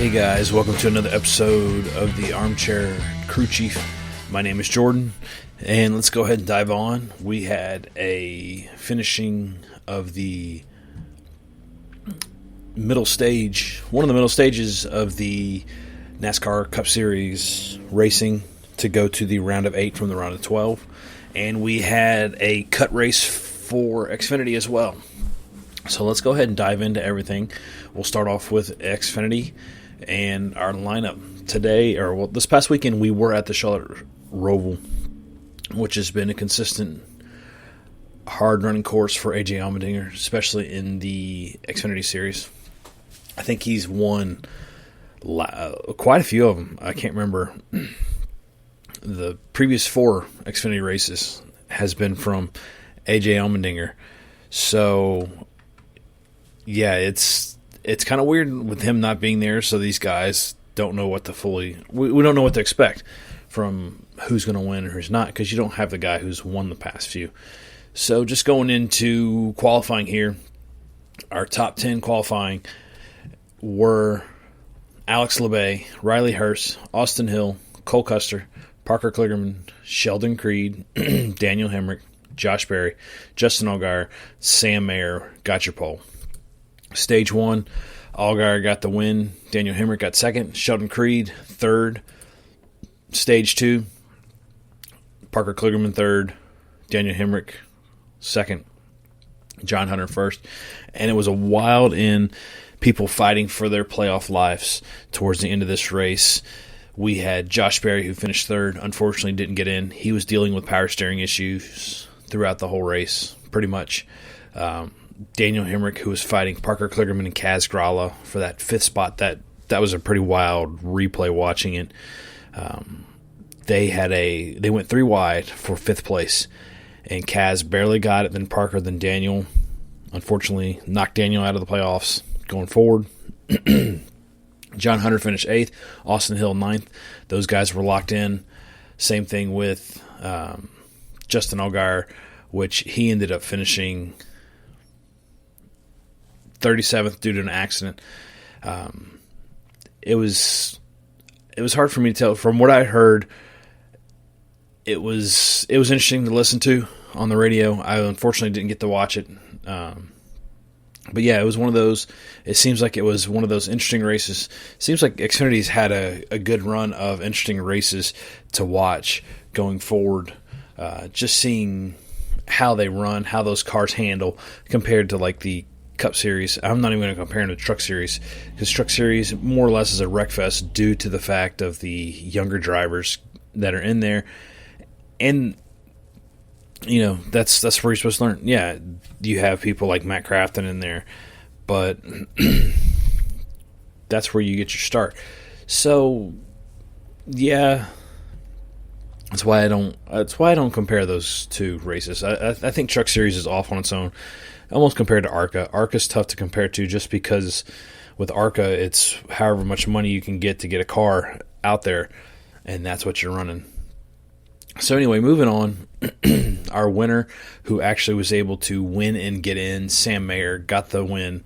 Hey guys, welcome to another episode of the Armchair Crew Chief. My name is Jordan, and let's go ahead and dive on. We had a finishing of the middle stage, one of the middle stages of the NASCAR Cup Series racing to go to the round of 8 from the round of 12. And we had a cut race for Xfinity as well. So let's go ahead and dive into everything. We'll start off with Xfinity and our lineup. Today, this past weekend, we were at the Charlotte Roval, which has been a consistent, hard-running course for A.J. Allmendinger, especially in the Xfinity Series. I think he's won quite a few of them. I can't remember. The previous 4 Xfinity races has been from A.J. Allmendinger. So, yeah, it's kind of weird with him not being there, so these guys don't know what to we don't know what to expect from who's going to win and who's not, because you don't have the guy who's won the past few. So just going into qualifying here, our top 10 qualifying were Alex Labbe, Riley Hurst, Austin Hill, Cole Custer, Parker Kligerman, Sheldon Creed, Daniel Hemrick, Josh Berry, Justin Allgaier, Sam Mayer got your pole. Stage 1, Allgaier got the win. Daniel Hemrick got second. Sheldon Creed, third. Stage 2, Parker Kligerman, third. Daniel Hemrick, second. John Hunter, first. And it was a wild end, people fighting for their playoff lives towards the end of this race. We had Josh Berry, who finished third. Unfortunately, didn't get in. He was dealing with power steering issues throughout the whole race, pretty much. Daniel Hemrick, who was fighting Parker Kligerman and Kaz Grala for that 5th spot. That was a pretty wild replay watching it. They went 3 wide for 5th place, and Kaz barely got it. Then Parker, then Daniel, unfortunately, knocked Daniel out of the playoffs going forward. John Hunter finished 8th. Austin Hill 9th. Those guys were locked in. Same thing with Justin Allgaier, which he ended up finishing 37th due to an accident. It was hard for me to tell. From what I heard, it was interesting to listen to on the radio. I unfortunately didn't get to watch it. But yeah, it was one of those. It seems like it was one of those interesting races. Seems like Xfinity's had a good run of interesting races to watch going forward. Just seeing how they run, how those cars handle compared to like the Cup Series. I'm not even going to compare them to Truck Series, because Truck Series more or less is a wreckfest due to the fact of the younger drivers that are in there. And you know, that's where you're supposed to learn. Yeah, you have people like Matt Crafton in there, but that's where you get your start. So, yeah, that's why I don't compare those two races. I think Truck Series is off on its own, almost compared to ARCA. ARCA's tough to compare to just because with ARCA, it's however much money you can get to get a car out there, and that's what you're running. So anyway, moving on, our winner, who actually was able to win and get in, Sam Mayer, got the win.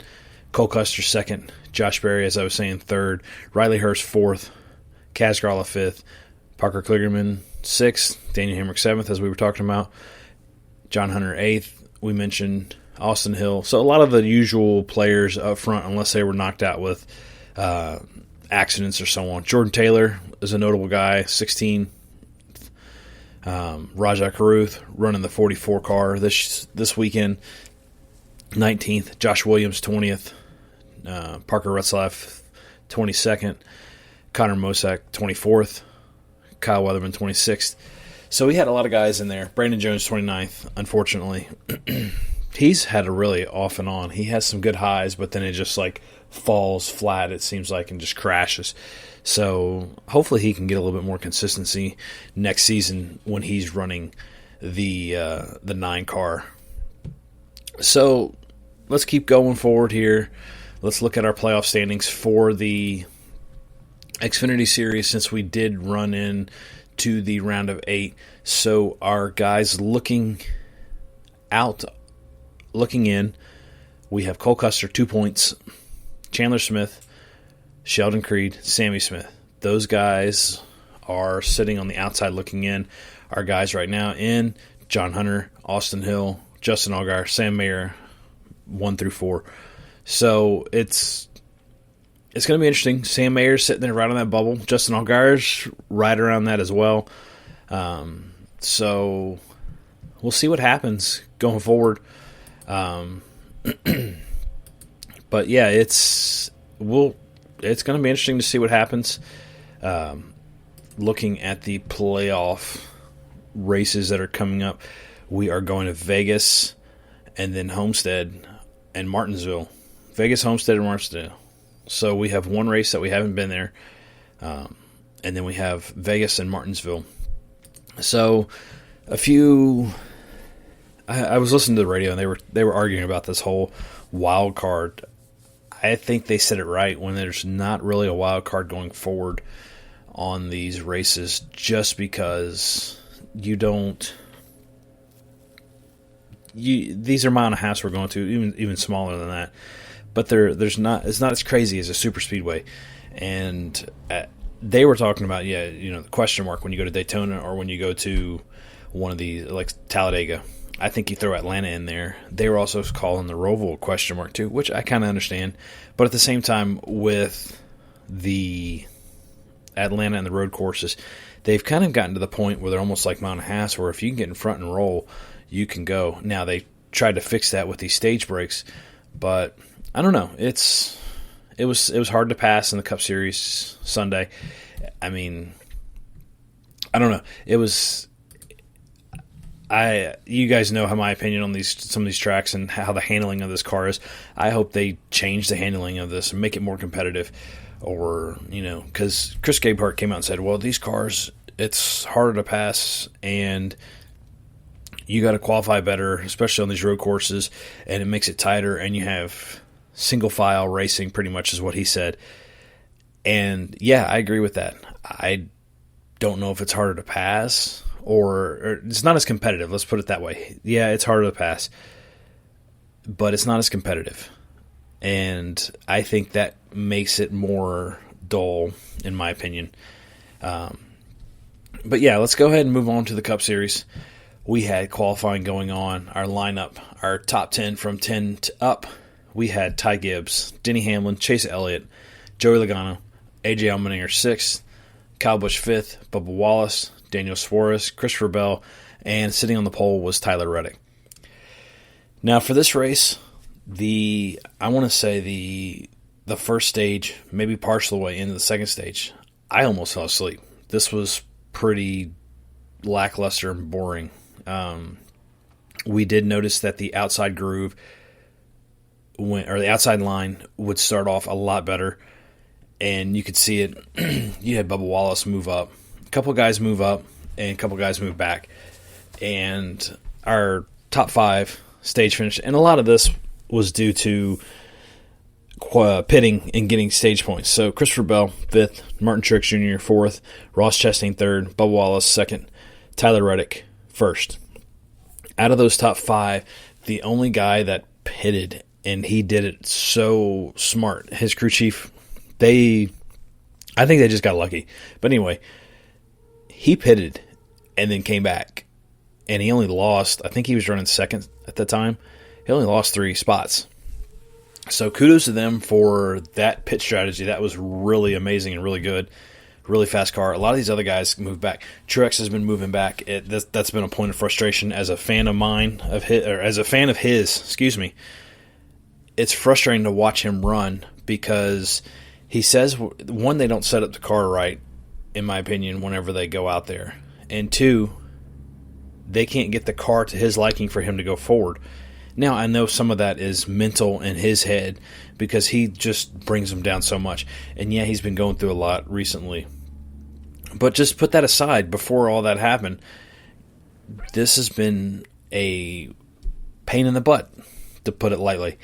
Cole Custer, second. Josh Berry, as I was saying, third. Riley Hurst, fourth. Kaz Grala, fifth. Parker Kligerman, sixth. Daniel Hemrick, seventh, as we were talking about. John Hunter, eighth. We mentioned Austin Hill. So a lot of the usual players up front, unless they were knocked out with accidents or so on. Jordan Taylor is a notable guy, 16. Rajah Caruth running the 44 car this weekend, 19th. Josh Williams, 20th. Parker Retzlaff, 22nd. Connor Mosack, 24th. Kyle Weatherman, 26th. So we had a lot of guys in there. Brandon Jones, 29th, unfortunately. He's had a really off and on. He has some good highs, but then it just like falls flat, it seems like, and just crashes. So hopefully he can get a little bit more consistency next season when he's running the 9 car. So let's keep going forward here. Let's look at our playoff standings for the Xfinity Series, since we did run in to the round of 8. So our guys looking in, we have Cole Custer, 2 points. Chandler Smith, Sheldon Creed, Sammy Smith. Those guys are sitting on the outside looking in. Our guys right now in John Hunter, Austin Hill, Justin Allgaier, Sam Mayer, 1 through 4. So it's going to be interesting. Sam Mayer's sitting there right on that bubble. Justin Allgaier's right around that as well. So we'll see what happens going forward. But yeah, it's going to be interesting to see what happens. Looking at the playoff races that are coming up, we are going to Vegas and then Homestead and Martinsville. Vegas, Homestead, and Martinsville. So we have one race that we haven't been there, and then we have Vegas and Martinsville. So I was listening to the radio and they were arguing about this whole wild card. I think they said it right when there's not really a wild card going forward on these races, just because these are mile and a halves we're going to, even smaller than that. But it's not as crazy as a super speedway. And they were talking about, the question mark when you go to Daytona or when you go to one of these, like Talladega. I think you throw Atlanta in there. They were also calling the Roval question mark too, which I kind of understand. But at the same time, with the Atlanta and the road courses, they've kind of gotten to the point where they're almost like mile and a half, where if you can get in front and roll, you can go. Now, they tried to fix that with these stage breaks, but I don't know. It was hard to pass in the Cup Series Sunday. I mean, I don't know. You guys know how my opinion on some of these tracks and how the handling of this car is. I hope they change the handling of this and make it more competitive. Or, because Chris Gabehart came out and said, well, these cars, it's harder to pass and you got to qualify better, especially on these road courses, and it makes it tighter, and you have single file racing, pretty much is what he said. And yeah, I agree with that. I don't know if it's harder to pass or it's not as competitive. Let's put it that way. Yeah, it's harder to pass, but it's not as competitive. And I think that makes it more dull, in my opinion. But yeah, let's go ahead and move on to the Cup Series. We had qualifying going on. Our lineup, our top 10 from 10 to up, we had Ty Gibbs, Denny Hamlin, Chase Elliott, Joey Logano, AJ Allmendinger 6th, Kyle Busch 5th, Bubba Wallace, Daniel Suarez, Christopher Bell, and sitting on the pole was Tyler Reddick. Now for this race, I want to say the first stage, maybe partial way into the second stage, I almost fell asleep. This was pretty lackluster and boring. We did notice that the outside groove the outside line would start off a lot better, and you could see it. You had Bubba Wallace move up, a couple guys move up, and a couple guys move back, and our top 5 stage finish. And a lot of this was due to pitting and getting stage points. So Christopher Bell 5th, Martin Truex Jr. 4th, Ross Chastain 3rd, Bubba Wallace 2nd, Tyler Reddick 1st. Out of those top 5, the only guy that pitted, and he did it so smart, his crew chief, I think they just got lucky. But anyway, he pitted and then came back, and he only lost, I think he was running second at the time, he only lost 3 spots. So kudos to them for that pit strategy. That was really amazing and really good. Really fast car. A lot of these other guys moved back. Truex has been moving back. That's been a point of frustration as a fan of his. Excuse me. It's frustrating to watch him run because he says, one, they don't set up the car right, in my opinion, whenever they go out there, and 2, they can't get the car to his liking for him to go forward. Now, I know some of that is mental in his head because he just brings them down so much. And yeah, he's been going through a lot recently. But just put that aside, before all that happened, this has been a pain in the butt, to put it lightly.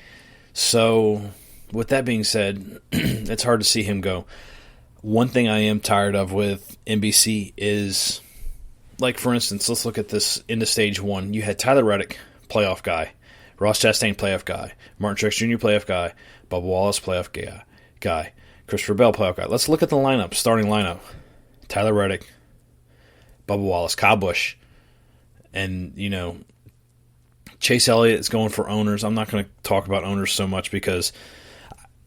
So, with that being said, it's hard to see him go. One thing I am tired of with NBC is, like, for instance, let's look at this into stage 1. You had Tyler Reddick, playoff guy. Ross Chastain, playoff guy. Martin Truex Jr., playoff guy. Bubba Wallace, playoff guy. Christopher Bell, playoff guy. Let's look at the lineup, starting lineup. Tyler Reddick, Bubba Wallace, Kyle Busch, and, Chase Elliott is going for owners. I'm not going to talk about owners so much because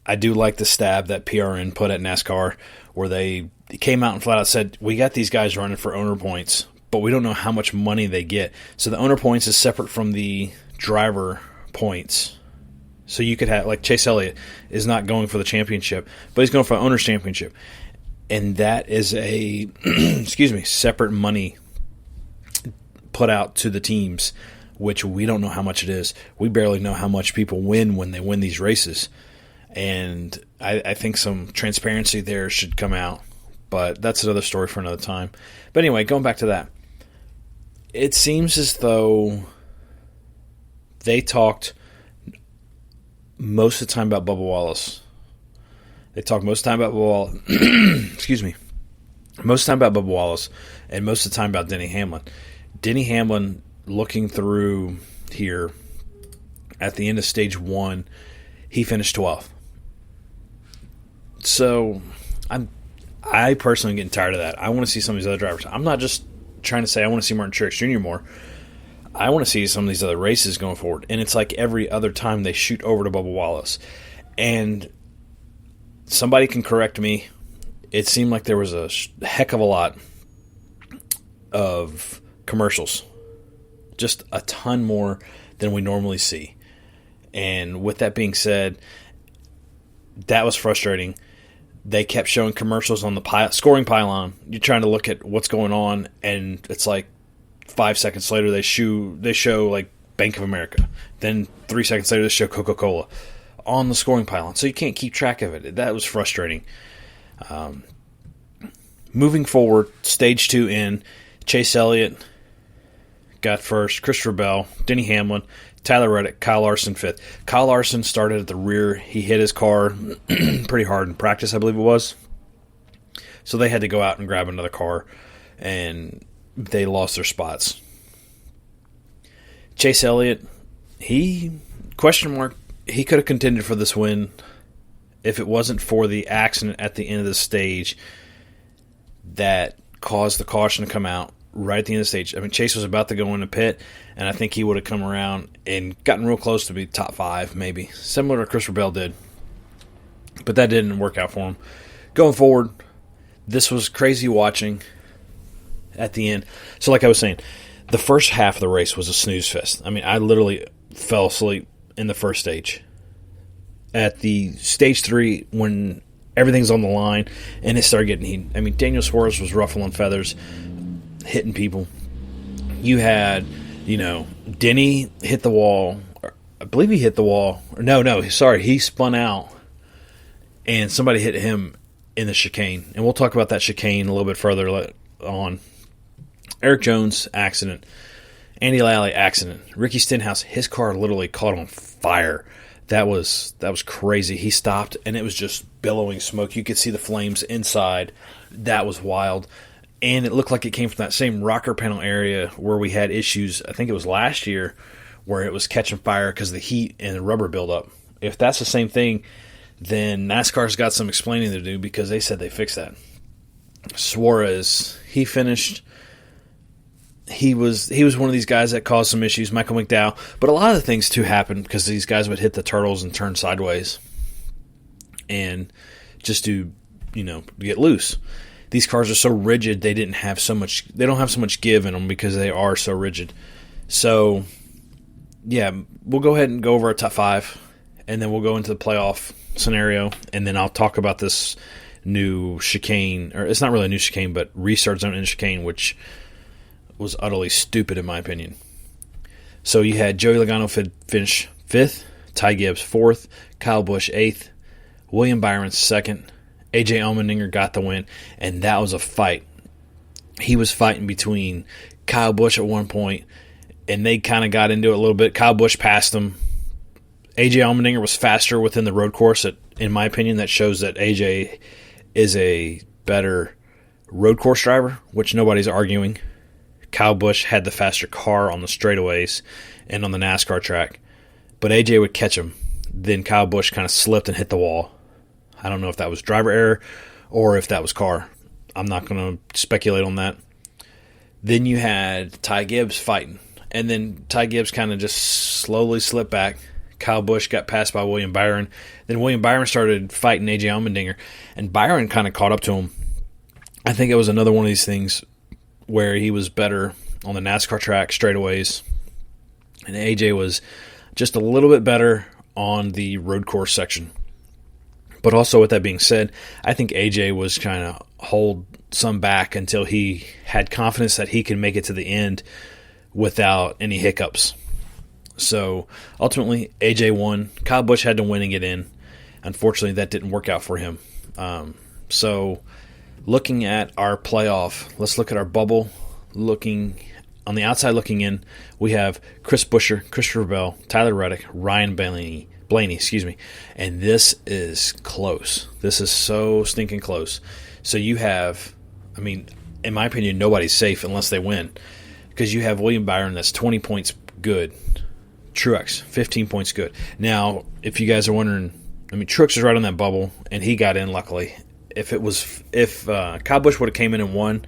I do like the stab that PRN put at NASCAR where they came out and flat out said, we got these guys running for owner points, but we don't know how much money they get. So the owner points is separate from the driver points. So you could have, like Chase Elliott is not going for the championship, but he's going for the owner's championship. And that is a, separate money put out to the teams, which we don't know how much it is. We barely know how much people win when they win these races. And I think some transparency there should come out. But that's another story for another time. But anyway, going back to that. It seems as though they talked most of the time about Bubba Wallace. They talked most of the time about Bubba Wallace. Excuse me. Most of the time about Bubba Wallace and most of the time about Denny Hamlin. Denny Hamlin, looking through here at the end of stage 1, he finished 12th. So I personally am getting tired of that. I want to see some of these other drivers. I'm not just trying to say I want to see Martin Truex Jr. more. I want to see some of these other races going forward. And it's like every other time they shoot over to Bubba Wallace. And somebody can correct me. It seemed like there was a heck of a lot of commercials. Just a ton more than we normally see. And with that being said, that was frustrating. They kept showing commercials on the scoring pylon. You're trying to look at what's going on, and it's like 5 seconds later they show like Bank of America. Then 3 seconds later they show Coca-Cola on the scoring pylon. So you can't keep track of it. That was frustrating. Moving forward, stage 2 in, Chase Elliott got first, Christopher Bell, Denny Hamlin, Tyler Reddick, Kyle Larson fifth. Kyle Larson started at the rear. He hit his car pretty hard in practice, I believe it was. So they had to go out and grab another car, and they lost their spots. Chase Elliott, he could have contended for this win if it wasn't for the accident at the end of the stage that caused the caution to come out right at the end of the stage. I mean, Chase was about to go in the pit, and I think he would have come around and gotten real close to be top 5, maybe. Similar to Christopher Bell did. But that didn't work out for him. Going forward, this was crazy watching at the end. So like I was saying, the first half of the race was a snooze fest. I mean, I literally fell asleep in the first stage. At the stage 3, when everything's on the line and it started getting heat. I mean, Daniel Suarez was ruffling feathers, hitting people. You had, Denny hit the wall. I believe he hit the wall. He spun out, and somebody hit him in the chicane. And we'll talk about that chicane a little bit further on. Eric Jones, accident. Andy Lally, accident. Ricky Stenhouse, his car literally caught on fire. That was crazy. He stopped, and it was just billowing smoke. You could see the flames inside. That was wild. And it looked like it came from that same rocker panel area where we had issues, I think it was last year, where it was catching fire because of the heat and the rubber buildup. If that's the same thing, then NASCAR's got some explaining to do because they said they fixed that. Suarez, he finished. He was one of these guys that caused some issues, Michael McDowell. But a lot of the things, too, happened because these guys would hit the turtles and turn sideways and just to, get loose. These cars are so rigid, they don't have so much give in them because they are so rigid. So, yeah, we'll go ahead and go over our top 5, and then we'll go into the playoff scenario, and then I'll talk about this new chicane, or it's not really a new chicane, but restart zone in chicane, which was utterly stupid in my opinion. So you had Joey Logano finish 5th, Ty Gibbs 4th, Kyle Busch 8th, William Byron 2nd, AJ Allmendinger got the win, and that was a fight. He was fighting between Kyle Busch at one point, and they kind of got into it a little bit. Kyle Busch passed him. AJ Allmendinger was faster within the road course. In my opinion, that shows that AJ is a better road course driver, which nobody's arguing. Kyle Busch had the faster car on the straightaways and on the NASCAR track, but AJ would catch him. Then Kyle Busch kind of slipped and hit the wall. I don't know if that was driver error or if that was car. I'm not going to speculate on that. Then you had Ty Gibbs fighting. And then Ty Gibbs kind of just slowly slipped back. Kyle Busch got passed by William Byron. Then William Byron started fighting A.J. Allmendinger. And Byron kind of caught up to him. I think it was another one of these things where he was better on the NASCAR track straightaways. And A.J. was just a little bit better on the road course section. But also with that being said, I think A.J. was trying to hold some back until he had confidence that he could make it to the end without any hiccups. So ultimately, A.J. won. Kyle Busch had to win and get in. Unfortunately, that didn't work out for him. So looking at our playoff, let's look at our bubble. Looking on the outside looking in, we have Chris Buescher, Christopher Bell, Tyler Reddick, Ryan Blaney, and this is close. This is so stinking close. So you have, I mean, in my opinion, nobody's safe unless they win, because you have William Byron that's 20 points good, Truex 15 points good. Now, if you guys are wondering, I mean, Truex is right on that bubble, and he got in luckily. If Kyle Busch would have came in and won,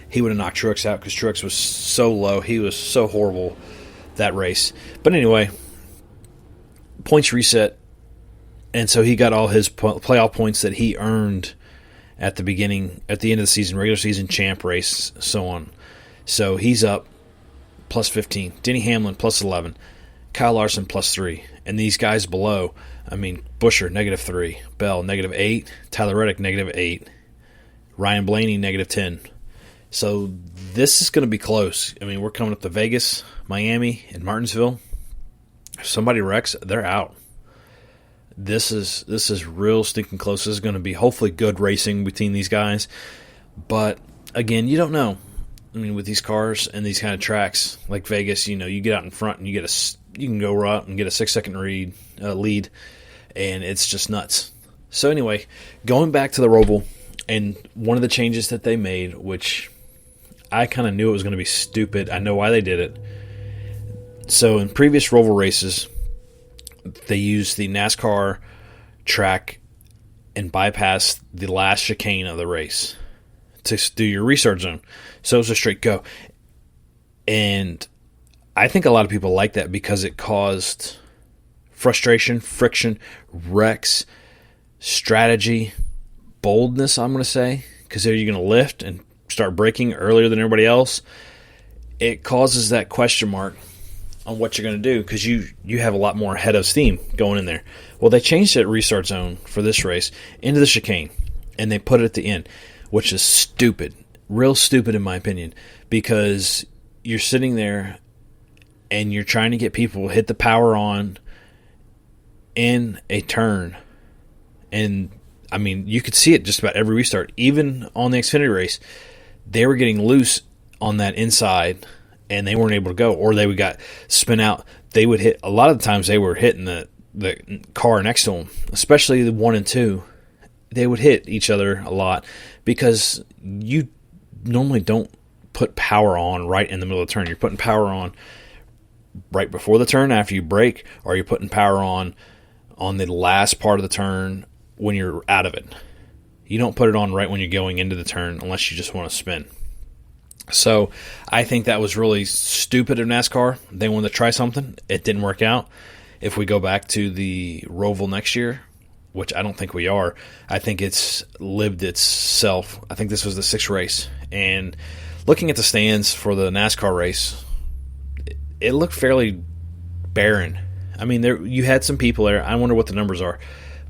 he would have knocked Truex out because Truex was so low. He was so horrible that race. But anyway, points reset, and so he got all his playoff points that he earned at the end of the season, regular season, champ race, so on. So he's up plus 15. Denny Hamlin plus 11. Kyle Larson plus 3. And these guys below, I mean, Buescher, negative 3. Bell, negative 8. Tyler Reddick, negative 8. Ryan Blaney, negative 10. So this is going to be close. I mean, we're coming up to Vegas, Miami, and Martinsville. If somebody wrecks, they're out. This is real stinking close. This is going to be hopefully good racing between these guys. But, again, you don't know. I mean, with these cars and these kind of tracks, like Vegas, you know, you get out in front and you can go out and get a 6-second lead, and it's just nuts. So anyway, going back to the Roval, and one of the changes that they made, which I kind of knew it was going to be stupid. I know why they did it. So in previous Roval races, they used the NASCAR track and bypassed the last chicane of the race to do your restart zone. So it was a straight go. And I think a lot of people like that because it caused frustration, friction, wrecks, strategy, boldness, I'm going to say, because you're going to lift and start braking earlier than everybody else. It causes that question mark on what you're going to do because you have a lot more head of steam going in there. Well, they changed that restart zone for this race into the chicane, and they put it at the end, which is stupid, real stupid in my opinion, because you're sitting there and you're trying to get people to hit the power on in a turn. And, I mean, you could see it just about every restart. Even on the Xfinity race, they were getting loose on that inside, and they weren't able to go. Or they would got spin out. They would hit, a lot of the times they were hitting the car next to them, especially the 1 and 2. They would hit each other a lot because you normally don't put power on right in the middle of the turn. You're putting power on right before the turn after you brake, or you're putting power on the last part of the turn when you're out of it. You don't put it on right when you're going into the turn unless you just want to spin. So I think that was really stupid of NASCAR. They wanted to try something. It didn't work out. If we go back to the Roval next year, which I don't think we are, I think it's lived itself. I think this was the 6th race. And looking at the stands for the NASCAR race, it looked fairly barren. I mean, you had some people there. I wonder what the numbers are.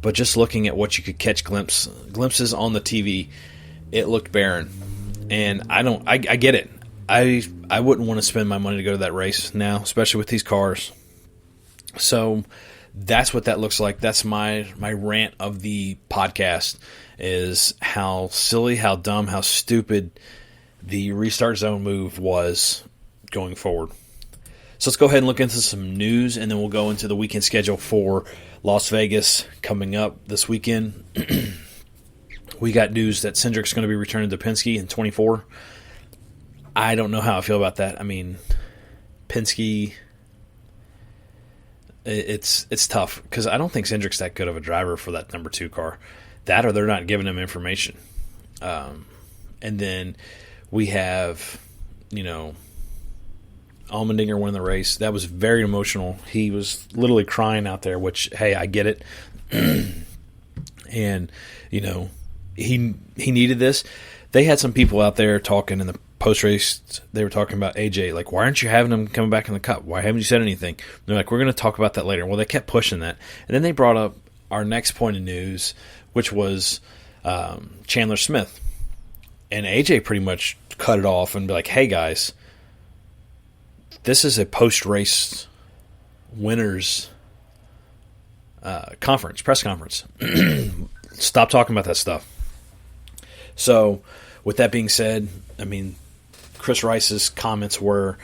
But just looking at what you could catch glimpses on the TV, it looked barren. And I get it. I wouldn't want to spend my money to go to that race now, especially with these cars. So that's what that looks like. That's my rant of the podcast, is how silly, how dumb, how stupid the restart zone move was going forward. So let's go ahead and look into some news, and then we'll go into the weekend schedule for Las Vegas coming up this weekend. We got news that Cindric's going to be returning to Penske in 24. I don't know how I feel about that. I mean, Penske, it's tough because I don't think Cindric's that good of a driver for that number 2 car. That or they're not giving him information. And then we have, Allmendinger win the race. That was very emotional. He was literally crying out there, which, hey, I get it. And, he needed this. They had some people out there talking in the post-race. They were talking about AJ, like, why aren't you having him coming back in the Cup? Why haven't you said anything? And they're like, we're going to talk about that later. Well, they kept pushing that. And then they brought up our next point of news, which was Chandler Smith. And AJ pretty much cut it off and be like, hey, guys, this is a post-race winners press conference. Stop talking about that stuff. So, with that being said, I mean, Chris Rice's comments were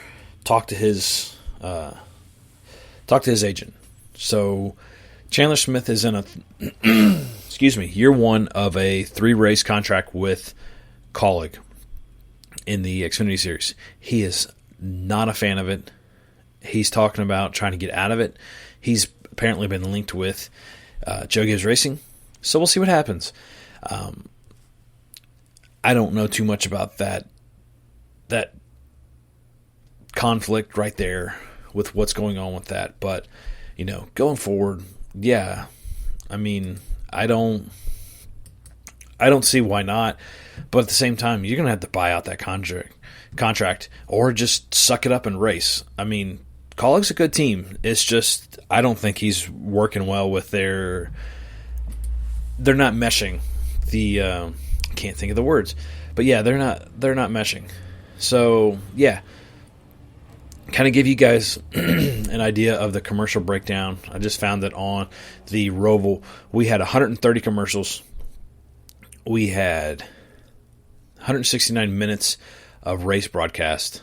talk to his agent. So, Chandler Smith is in a year one of a 3-race contract with Kaulig in the Xfinity Series. He is not a fan of it. He's talking about trying to get out of it. He's apparently been linked with Joe Gibbs Racing. So we'll see what happens. I don't know too much about that conflict right there with what's going on with that. But, going forward, yeah, I mean, I don't see why not. But at the same time, you're going to have to buy out that contract or just suck it up and race. I mean, Kaulig's a good team. It's just I don't think he's working well with they're not meshing. I can't think of the words. But yeah, they're not meshing. So, yeah. Kind of give you guys an idea of the commercial breakdown. I just found that on the Roval, we had 130 commercials. We had 169 minutes of race broadcast,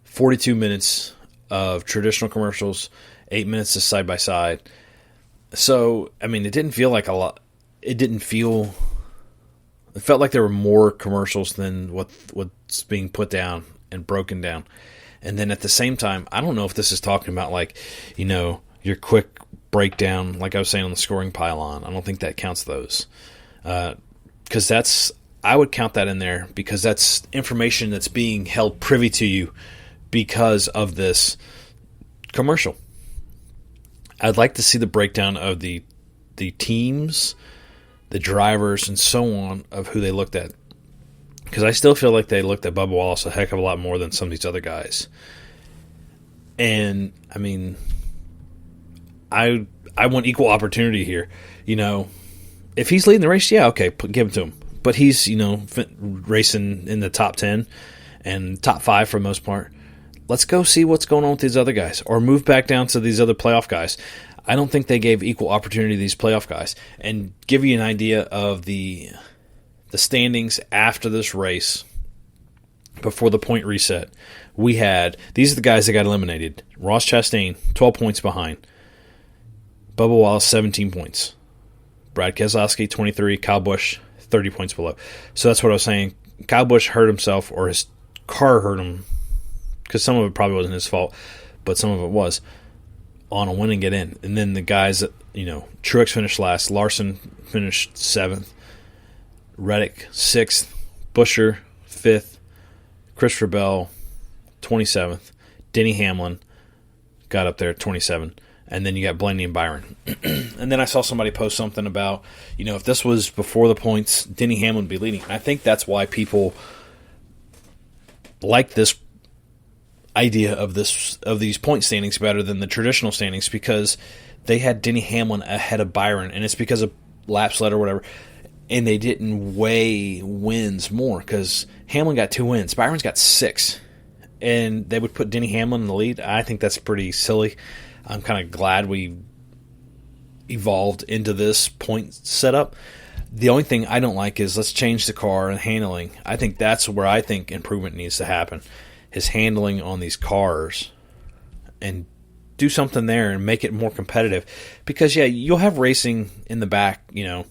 42 minutes of traditional commercials, 8 minutes of side-by-side. So, I mean, it didn't feel like a lot. It felt like there were more commercials than what's being put down and broken down. And then at the same time, I don't know if this is talking about like, your quick breakdown, like I was saying on the scoring pylon. I don't think that counts those. Because I would count that in there because that's information that's being held privy to you because of this commercial. I'd like to see the breakdown of the teams, the drivers, and so on of who they looked at. Because I still feel like they looked at Bubba Wallace a heck of a lot more than some of these other guys. And, I mean, I want equal opportunity here. If he's leading the race, yeah, okay, give it to him. But he's, racing in the top 10 and top 5 for the most part. Let's go see what's going on with these other guys or move back down to these other playoff guys. I don't think they gave equal opportunity to these playoff guys. And give you an idea of the standings after this race, before the point reset, we had, these are the guys that got eliminated. Ross Chastain, 12 points behind. Bubba Wallace, 17 points. Brad Keselowski, 23. Kyle Busch, 30 points below. So that's what I was saying. Kyle Busch hurt himself, or his car hurt him, because some of it probably wasn't his fault, but some of it was, on a win and get in. And then the guys that, Truex finished last. Larson finished 7th. Reddick, 6th. Buescher, 5th. Christopher Bell, 27th. Denny Hamlin got up there at 27. And then you got Blaney and Byron. And then I saw somebody post something about, if this was before the points, Denny Hamlin would be leading. And I think that's why people like this idea of these point standings better than the traditional standings, because they had Denny Hamlin ahead of Byron, and it's because of laps led or whatever. And they didn't weigh wins more because Hamlin got 2 wins. Byron's got 6. And they would put Denny Hamlin in the lead. I think that's pretty silly. I'm kind of glad we evolved into this point setup. The only thing I don't like is let's change the car and handling. I think that's where I think improvement needs to happen. His handling on these cars, and do something there and make it more competitive. Because, yeah, you'll have racing in the back, when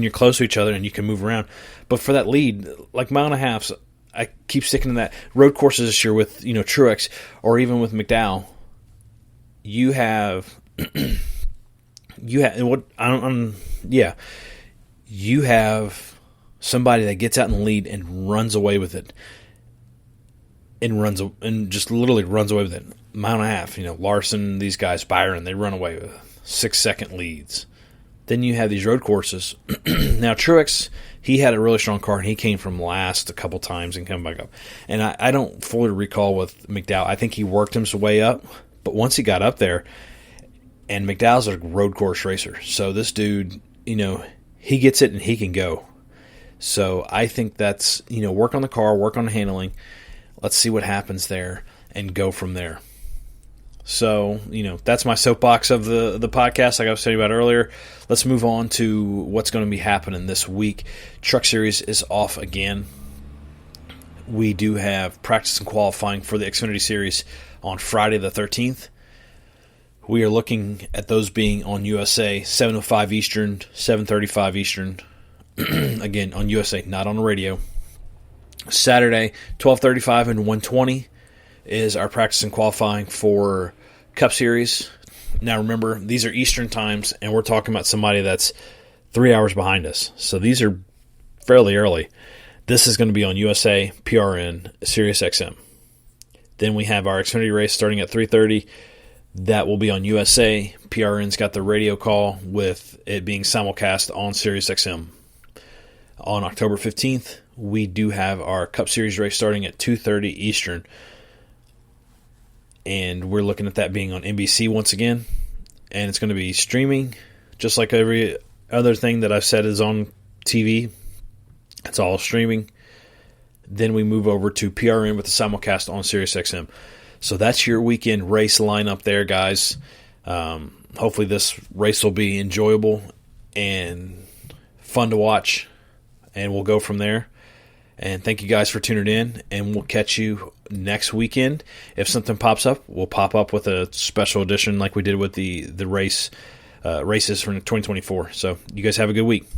you're close to each other and you can move around. But for that lead, like mile and a half, I keep sticking to that. Road courses this year with, Truex or even with McDowell, you have you have what I don't. Yeah, you have somebody that gets out in the lead and runs away with it, and just literally runs away with it. Mile and a half. Larson, these guys, Byron, they run away with 6-second leads. Then you have these road courses. Now Truex, he had a really strong car, and he came from last a couple times and come back up. And I don't fully recall with McDowell. I think he worked his way up, but once he got up there, and McDowell's a road course racer, so this dude, he gets it and he can go. So I think that's, work on the car, work on the handling. Let's see what happens there and go from there. So, that's my soapbox of the podcast like I was telling you about earlier. Let's move on to what's going to be happening this week. Truck Series is off again. We do have practice and qualifying for the Xfinity Series on Friday the 13th. We are looking at those being on USA, 7:05 Eastern, 7:35 Eastern. Again, on USA, not on the radio. Saturday, 12:35 and 1:20 is our practice and qualifying for Cup Series. Now remember, these are Eastern times, and we're talking about somebody that's 3 hours behind us. So these are fairly early. This is going to be on USA, PRN, Sirius XM. Then we have our Xfinity race starting at 3:30. That will be on USA. PRN's got the radio call with it being simulcast on Sirius XM. On October 15th, we do have our Cup Series race starting at 2:30 Eastern. And we're looking at that being on NBC once again. And it's going to be streaming, just like every other thing that I've said is on TV. It's all streaming. Then we move over to PRN with the simulcast on SiriusXM. So that's your weekend race lineup there, guys. Hopefully this race will be enjoyable and fun to watch. And we'll go from there. And thank you guys for tuning in, and we'll catch you next weekend. If something pops up, we'll pop up with a special edition like we did with the races from 2024. So you guys have a good week.